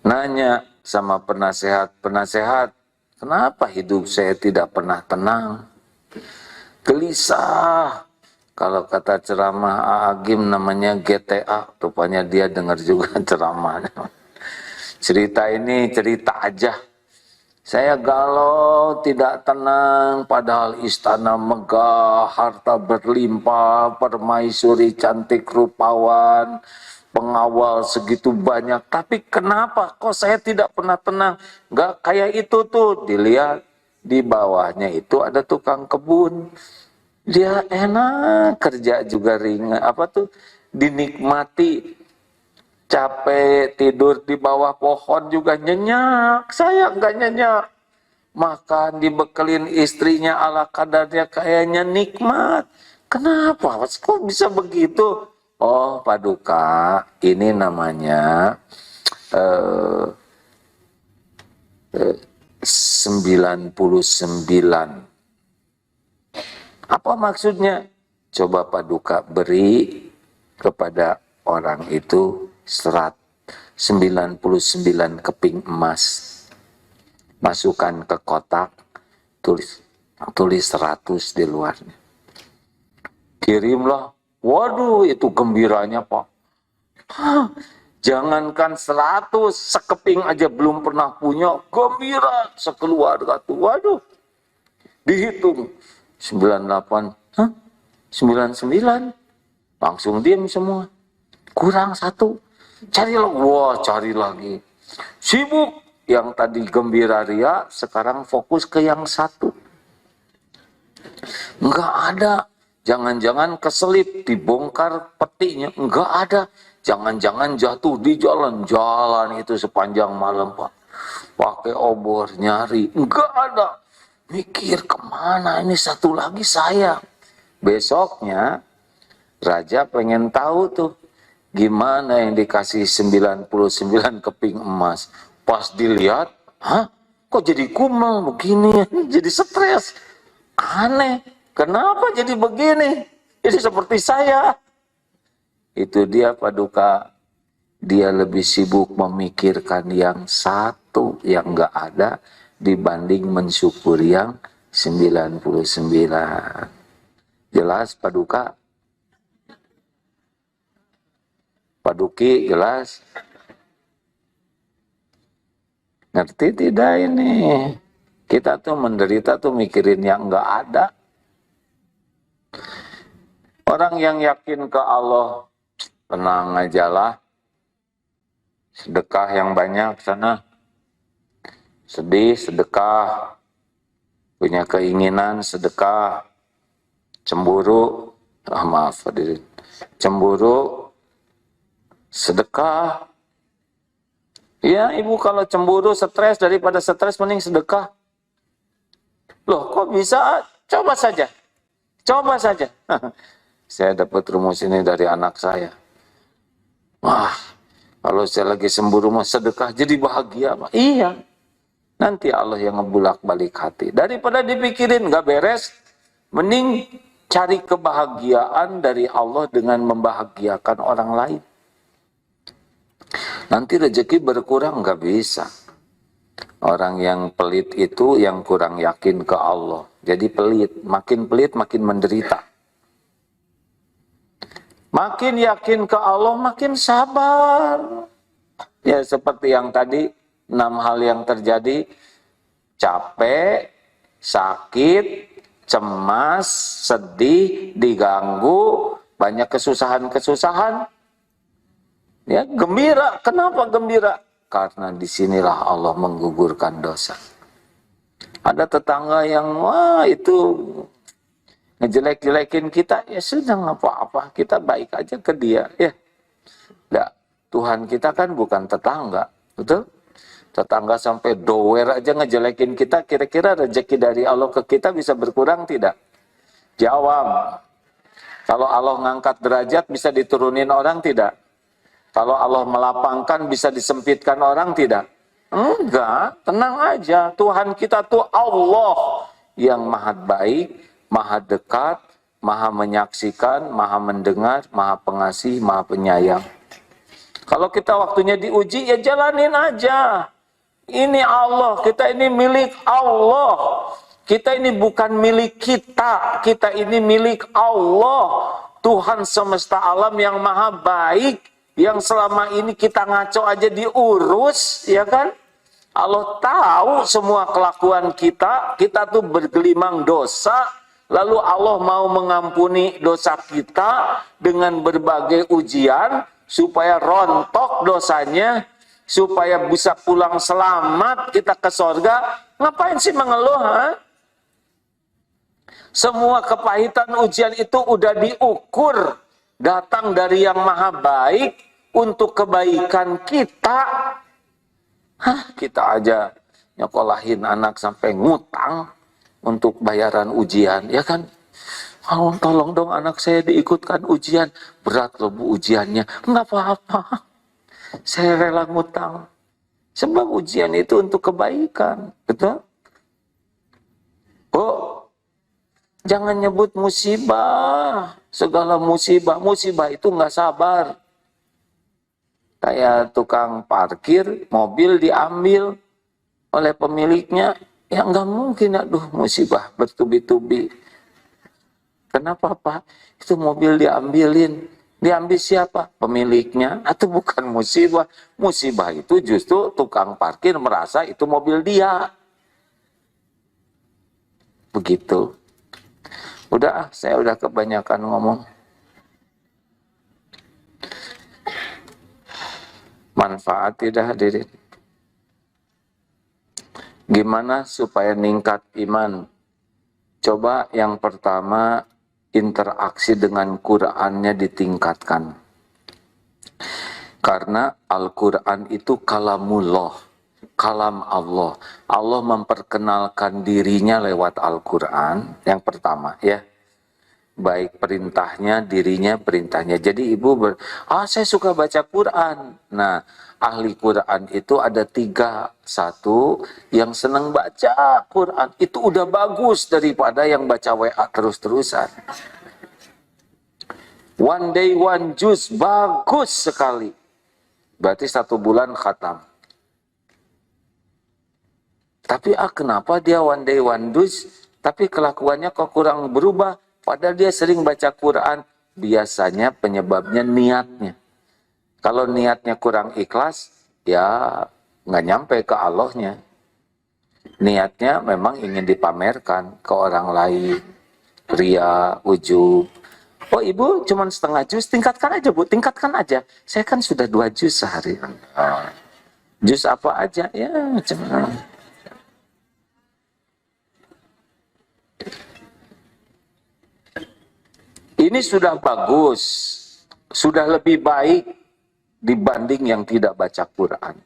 Nanya sama penasehat, kenapa hidup saya tidak pernah tenang? Gelisah. Kalau kata ceramah Agim namanya GTA, rupanya dia dengar juga ceramahnya. Cerita ini cerita aja. Saya galau, tidak tenang, padahal istana megah, harta berlimpah, permaisuri cantik rupawan, pengawal segitu banyak. Tapi kenapa kok saya tidak pernah tenang? Gak kayak itu tuh, dilihat di bawahnya itu ada tukang kebun. Dia enak, kerja juga ringan, dinikmati. Capek tidur di bawah pohon juga nyenyak. Saya nggak nyenyak. Makan dibekelin istrinya ala kadarnya kayaknya nikmat. Kenapa? Kok bisa begitu? Oh, Paduka, ini namanya 99. Apa maksudnya? Coba Paduka beri kepada orang itu 99 keping emas. Masukkan ke kotak, tulis 100 di luarnya. Kirimlah. Waduh, itu gembiranya, Pak. Jangankan 100, sekeping aja belum pernah punya, gembira sekeluarga tuh. Waduh. Dihitung 98, 99. Langsung diam semua. Kurang 1. Cari lagi. Sibuk. Yang tadi gembira ria, sekarang fokus ke yang 1. Enggak ada. Jangan-jangan keselip, dibongkar petinya. Enggak ada. Jangan-jangan jatuh di jalan itu sepanjang malam, Pak. Pakai obor, nyari. Enggak ada. Mikir kemana ini 1 lagi saya. Besoknya, Raja pengen tahu tuh. Gimana yang dikasih 99 keping emas. Pas dilihat, kok jadi kumel begini? Jadi stres. Aneh, kenapa jadi begini? Jadi seperti saya. Itu dia Paduka. Dia lebih sibuk memikirkan yang 1 yang enggak ada dibanding mensyukuri yang 99. Jelas Paduka? Paduki jelas? Ngerti tidak ini? Kita tuh menderita tuh mikirin yang enggak ada. Orang yang yakin ke Allah, tenang aja lah. Sedekah yang banyak sana. Sedih, sedekah. Punya keinginan, sedekah. Cemburu, maaf hadirin. Cemburu, sedekah. Ya, ibu kalau cemburu, stres, daripada stres mending sedekah. Loh, kok bisa? Coba saja. Coba saja. Saya dapat rumus ini dari anak saya. Wah, kalau saya lagi cemburu mah sedekah jadi bahagia. Iya. Nanti Allah yang ngebulak-balik hati. Daripada dipikirin nggak beres, mending cari kebahagiaan dari Allah dengan membahagiakan orang lain. Nanti rezeki berkurang nggak bisa. Orang yang pelit itu yang kurang yakin ke Allah. Jadi pelit makin menderita. Makin yakin ke Allah makin sabar. Ya seperti yang tadi 6 hal yang terjadi, capek, sakit, cemas, sedih, diganggu, banyak kesusahan-kesusahan. Ya, gembira. Kenapa gembira? Karena disinilah Allah menggugurkan dosa. Ada tetangga yang wah itu ngejelek-jelekin kita, ya sudah nggak apa-apa, kita baik aja ke dia. Ya, nggak. Tuhan kita kan bukan tetangga, betul? Tetangga sampai dower aja ngejelekin kita, kira-kira rezeki dari Allah ke kita bisa berkurang tidak? Jawab. Kalau Allah ngangkat derajat bisa diturunin orang tidak? Kalau Allah melapangkan bisa disempitkan orang tidak? Enggak, tenang aja. Tuhan kita tuh Allah yang maha baik, maha dekat, maha menyaksikan, maha mendengar, maha pengasih, maha penyayang. Kalau kita waktunya diuji, ya jalanin aja. Ini Allah, kita ini milik Allah. Kita ini bukan milik kita, kita ini milik Allah. Tuhan semesta alam yang maha baik, yang selama ini kita ngaco aja diurus, ya kan? Allah tahu semua kelakuan kita, kita tuh bergelimang dosa, lalu Allah mau mengampuni dosa kita dengan berbagai ujian, supaya rontok dosanya, supaya bisa pulang selamat kita ke sorga. Ngapain sih mengeluh? Ha? Semua kepahitan ujian itu udah diukur, datang dari yang maha baik untuk kebaikan kita. Kita aja nyekolahin anak sampai ngutang untuk bayaran ujian, ya kan? Oh, tolong dong anak saya diikutkan ujian. Berat loh bu ujiannya. Enggak apa-apa. Saya rela ngutang. Sebab ujian itu untuk kebaikan. Betul? Oh, jangan nyebut musibah. Segala musibah. Musibah itu nggak sabar. Kayak tukang parkir, mobil diambil oleh pemiliknya. Ya nggak mungkin, aduh musibah bertubi-tubi. Kenapa Pak? Itu mobil diambilin. Diambil siapa? Pemiliknya. Atau bukan musibah. Musibah itu justru tukang parkir merasa itu mobil dia. Begitu. Udah, saya udah kebanyakan ngomong. Manfaat tidak hadirin. Gimana supaya ningkat iman? Coba yang pertama, interaksi dengan Qur'annya ditingkatkan. Karena Al-Quran itu kalamullah, kalam Allah. Allah memperkenalkan dirinya lewat Al-Quran, yang pertama ya. Baik perintahnya, dirinya, perintahnya. Jadi ibu saya suka baca Quran. Nah, ahli Quran itu ada 3. 1, yang senang baca Quran. Itu udah bagus daripada yang baca WA terus-terusan. One day, one juz, bagus sekali. Berarti 1 bulan khatam. Tapi kenapa dia one day, one juz, tapi kelakuannya kok kurang berubah? Padahal dia sering baca Quran, biasanya penyebabnya niatnya. Kalau niatnya kurang ikhlas, ya nggak nyampe ke Allahnya. Niatnya memang ingin dipamerkan ke orang lain. Ria, ujub. Oh ibu cuma setengah jus, tingkatkan aja bu, tingkatkan aja. Saya kan sudah 2 jus sehari. Jus apa aja, ya macam. Ini sudah bagus, sudah lebih baik dibanding yang tidak baca Quran.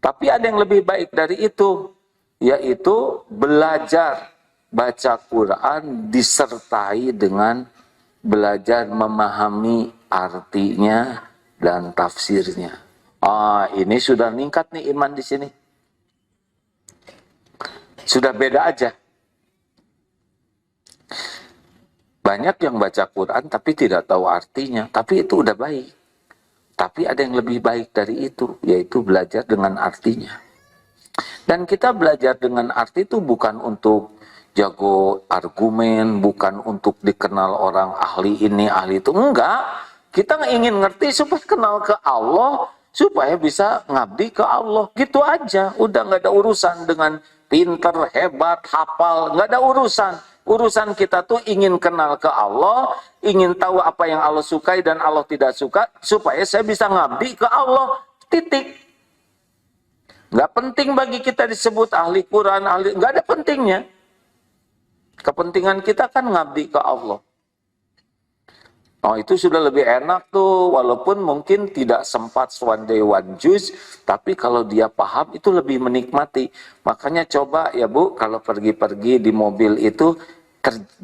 Tapi ada yang lebih baik dari itu, yaitu belajar baca Quran disertai dengan belajar memahami artinya dan tafsirnya. Ini sudah meningkat nih iman di sini. Sudah beda aja. Banyak yang baca Quran tapi tidak tahu artinya, tapi itu udah baik. Tapi ada yang lebih baik dari itu, yaitu belajar dengan artinya. Dan kita belajar dengan arti itu bukan untuk jago argumen, bukan untuk dikenal orang ahli ini, ahli itu. Enggak. Kita ingin ngerti supaya kenal ke Allah, supaya bisa ngabdi ke Allah. Gitu aja. Udah nggak ada urusan dengan pinter, hebat, hafal. Nggak ada urusan. Urusan kita tuh ingin kenal ke Allah, ingin tahu apa yang Allah sukai dan Allah tidak suka, supaya saya bisa ngabdi ke Allah. Titik. Nggak penting bagi kita disebut ahli Quran, nggak ada pentingnya. Kepentingan kita kan ngabdi ke Allah. Itu sudah lebih enak tuh, walaupun mungkin tidak sempat one day one juice, tapi kalau dia paham itu lebih menikmati. Makanya coba ya Bu, kalau pergi-pergi di mobil itu,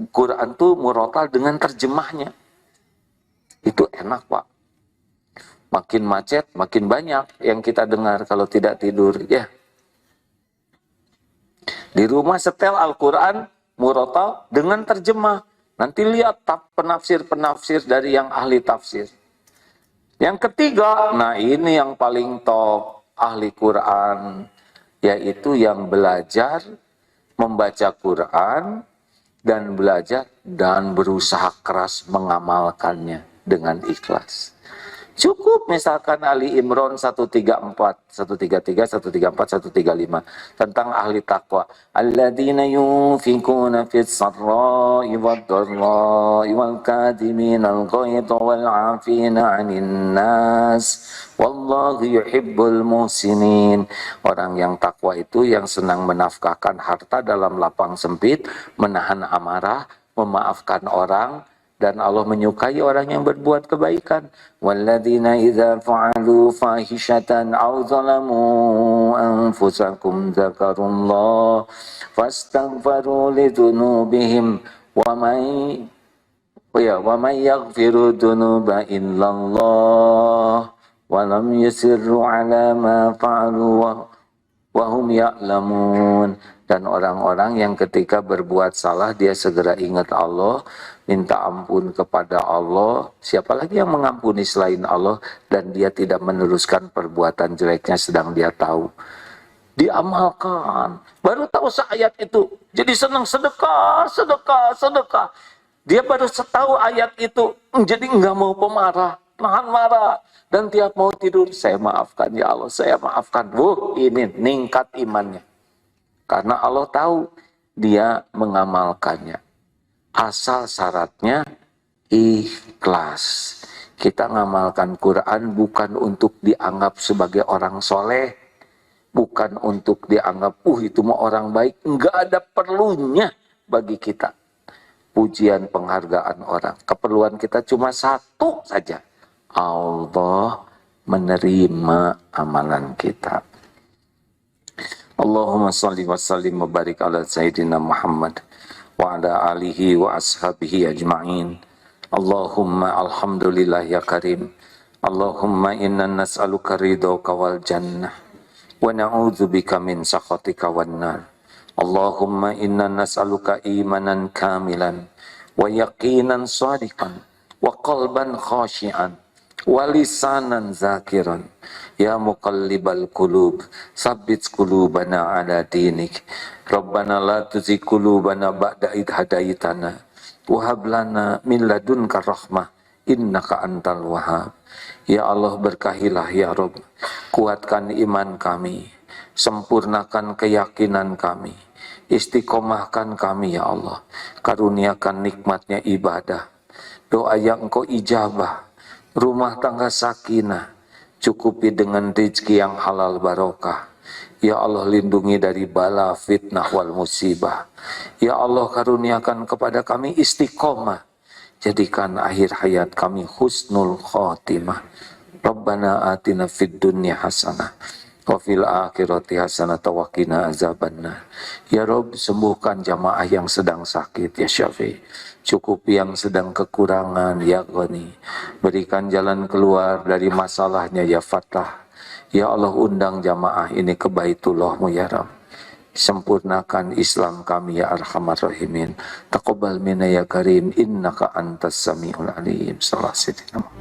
Quran tuh murotal dengan terjemahnya. Itu enak Pak. Makin macet, makin banyak yang kita dengar kalau tidak tidur. Ya. Di rumah setel Al-Quran murotal dengan terjemah. Nanti lihat penafsir-penafsir dari yang ahli tafsir. Yang ketiga, nah ini yang paling top ahli Quran, yaitu yang belajar membaca Quran dan belajar dan berusaha keras mengamalkannya dengan ikhlas. Cukup misalkan Ali Imran 134, 133, 134, 135 tentang ahli takwa. Alladzina yunfikuna fis sarra'i wad-dharra'i wal kadhiminal ghaidha wal 'afina 'anil nas wallahu yuhibbul muhsinin. Orang yang takwa itu yang senang menafkahkan harta dalam lapang sempit, menahan amarah, memaafkan orang, dan Allah menyukai orang yang berbuat kebaikan. Walladzina idza fa'alu fahishatan aw zalamu anfusakum dzakarullah fastaghfiru lidzunubihim wa may yaghfiru dzunuba illallah wa lam yusirru ala ma fa'alu wa hum ya'lamun. Dan orang-orang yang ketika berbuat salah dia segera ingat Allah, minta ampun kepada Allah. Siapa lagi yang mengampuni selain Allah, dan dia tidak meneruskan perbuatan jeleknya sedang dia tahu. Diamalkan. Baru tahu ayat itu. Jadi senang sedekah, sedekah, sedekah. Dia baru tahu ayat itu. Jadi enggak mau pemarah, nahan marah. Dan tiap mau tidur, saya maafkan ya Allah, saya maafkan. Ini ningkat imannya. Karena Allah tahu dia mengamalkannya. Asal syaratnya ikhlas. Kita ngamalkan Quran bukan untuk dianggap sebagai orang soleh. Bukan untuk dianggap, itu mau orang baik. Enggak ada perlunya bagi kita. Pujian penghargaan orang. Keperluan kita cuma satu saja. Allah menerima amalan kita. Allahumma salli wa sallim wa barik ala Sayyidina Muhammad wa ala alihi wa ashabihi ajma'in. Allahumma alhamdulillah ya karim. Allahumma inna nas'aluka ridhaka wal jannah wa na'udzubika min sakhatika wan nar. Allahumma inna nas'aluka imanan kamilan wa yaqinan sadiqan wa qalban khashi'an wa lisanan zakiran. Ya muqallibal qulub sabbit qulubana ala dinik. Rabbana la tuzigh qulubana ba'da idh hadaitana wa hab lana min ladunka rahmah innaka antal wahhab. Ya Allah, berkahilah ya Rabb, kuatkan iman kami, sempurnakan keyakinan kami, istiqomahkan kami ya Allah, karuniakan nikmatnya ibadah doa yang Engkau ijabah, rumah tangga sakinah, cukupi dengan rezeki yang halal barokah. Ya Allah, lindungi dari bala, fitnah, wal musibah. Ya Allah, karuniakan kepada kami istiqomah. Jadikan akhir hayat kami husnul khotimah. Rabbana atina fid dunya hasanah wa fil akhirati hasanah wa qina azabannar. Ya Rabb, sembuhkan jamaah yang sedang sakit ya Syafi'. Cukupi yang sedang kekurangan ya Ghani. Berikan jalan keluar dari masalahnya ya Fattah. Ya Allah, undang jamaah ini ke Baitullah-Mu ya Rabb. Sempurnakan Islam kami ya Arhamar Rahimin. Taqabbal minna ya Karim, innaka antas samiul alim. Sallallahu alaihi wasallam.